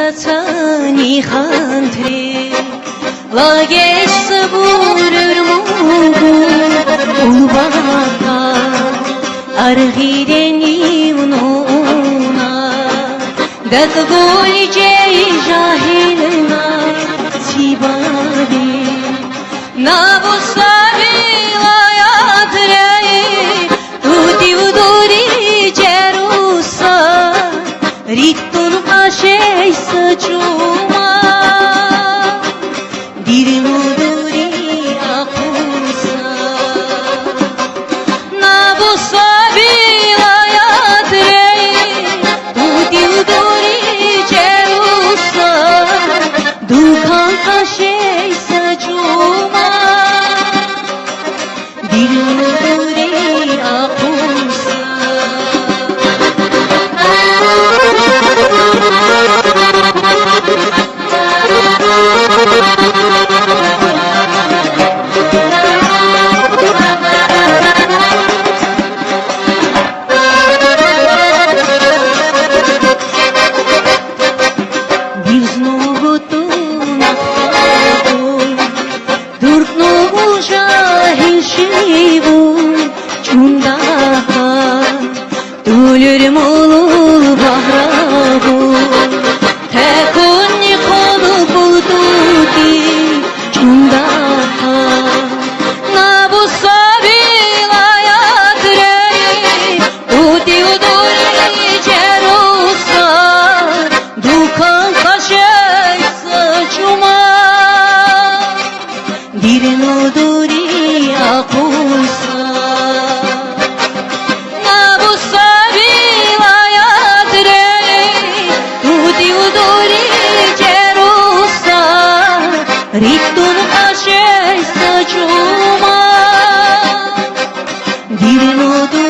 Յասացանի խանդրի Լագես սվուրր մուգու Ուվակա Արղիրենի ունոნა Դատվոյ ջեի ժահելնա Սիբարի Նավոսավի լայադրեի Ուտի ուդուրի ջերուսա Րիկտուն աշեի սճումա Դիրն ուդուրի ախուսա Նավոսավի լայադրեի Ուտի ուդուրի ջերուսա Դուքան աշեի սճումա Դիրն ուդուրի ախուսա Ölürüm olu bahrabu Tekonni kolu buldu ki Çundaka Nabu sabila yadreyi Udi uduri cerusa Dukan kaşey saçuma Dirin uduri akusa Риктун ашей сачума Дирин оду